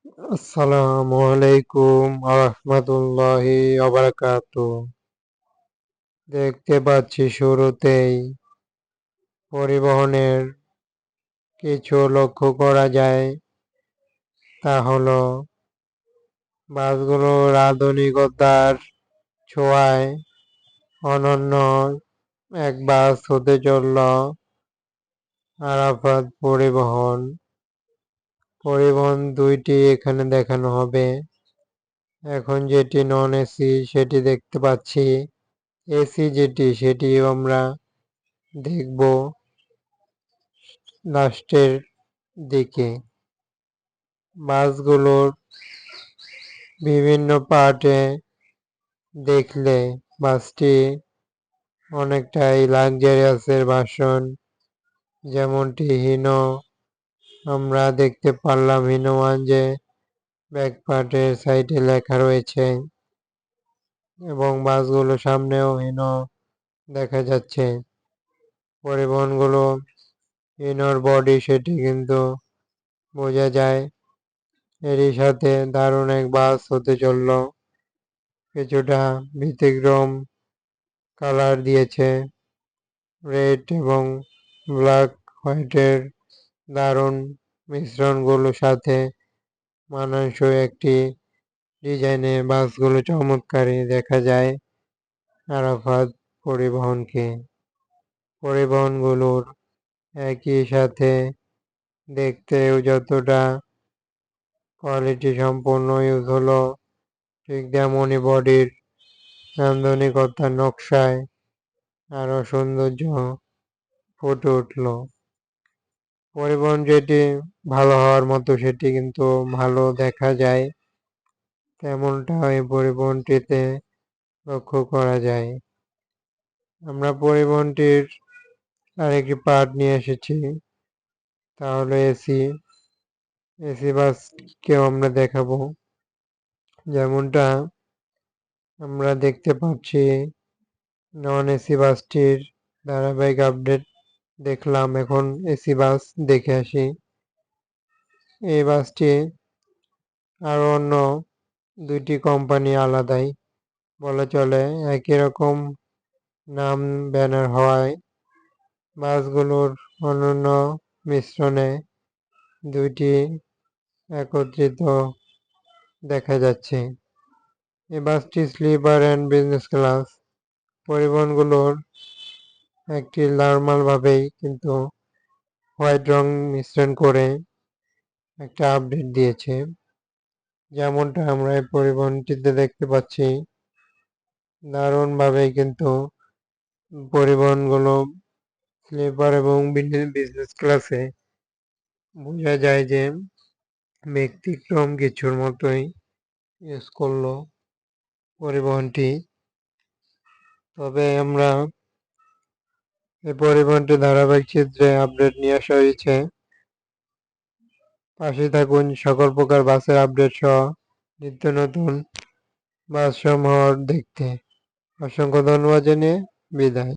আসসালামু আলাইকুম আরহামাতুল্লাহি ওয়াবারাকাতুহ। দেখতে পাচ্ছি শুরুতেই পরিবহনের কিছু লক্ষ্য করা যায়, তা হলো বাসগুলোর আধুনিকতার ছোঁয়ায় অনন্য এক বাস হতে চলল আরাফাত পরিবহন। পরিবহন দুইটি এখানে দেখানো হবে। এখন যেটি নন এসি সেটি দেখতে পাচ্ছি, এসি যেটি সেটিও আমরা দেখব লাস্টের দিকে। বাসগুলোর বিভিন্ন পার্টে দেখলে বাসটি অনেকটাই লাক্সারিয়াসের ভার্সন, যেমনটি হিনো আমরা দেখতে পারলাম। হিনো ওয়ান যে ব্যাক পার্টের সাইডে লেখা রয়েছে এবং বাসগুলো সামনেও হিনো দেখা যাচ্ছে। পরিবহনগুলো হিনোর বডি সেটি কিন্তু বোঝা যায়। এরই সাথে দারুণ এক বাস হতে চলল, কিছুটা ব্যতিক্রম কালার দিয়েছে, রেড এবং ব্ল্যাক হোয়াইটের দারুণ মিশ্রণগুলোর সাথে মানানসই একটি ডিজাইনে বাসগুলো চমৎকারই দেখা যায় আরাফাত পরিবহনকে। পরিবহনগুলোর একই সাথে দেখতেও যতটা কোয়ালিটি সম্পন্ন ইউজ হলো, ঠিক তেমনই বডির নান্দনিকতার নকশায় আরো সৌন্দর্য ফুটে উঠল। পরিবহন যেটি ভালো হওয়ার মতো সেটি কিন্তু ভালো দেখা যায়, তেমনটা এই পরিবহনটিতে লক্ষ্য করা যায়। আমরা পরিবহনটির আরেকটি পার্ট নিয়ে এসেছি, তাহলে এসি বাসকেও আমরা দেখাবো। যেমনটা আমরা দেখতে পাচ্ছি, নন এসি বাসটির ধারাবাহিক আপডেট দেখলাম, এখন এসি বাস দেখে আসি। এই বাসটি আরো অন্য দুইটি কোম্পানি আলাদাই বলা চলে, একই রকম নাম ব্যানার হওয়ায় বাসগুলোর অনন্য মিশ্রণে দুইটি একত্রিত দেখা যাচ্ছে। এই বাসটি স্লিপার অ্যান্ড বিজনেস ক্লাস। পরিবহনগুলোর একটি নর্মাল ভাবেই কিন্তু হোয়াইট রং মিশ্রণ করে একটা আপডেট দিয়েছে, যেমনটা আমরা এই পরিবহনটিতে দেখতে পাচ্ছি। দারুণভাবেই কিন্তু পরিবহনগুলো স্লিপার এবং বিজনেস ক্লাসে বোঝা যায় যে ব্যতিক্রম কিছুর মতোই ইউজ করলো পরিবহনটি। তবে আমরা এই পরিবহনটি ধারাবাহিক চিত্রে আপডেট নিয়ে আসা হয়েছে। পাশে থাকুন সকল প্রকার বাসের আপডেট সহ নিত্য নতুন বাস সমূহ দেখতে। অসংখ্য ধন্যবাদ জানিয়ে বিদায়।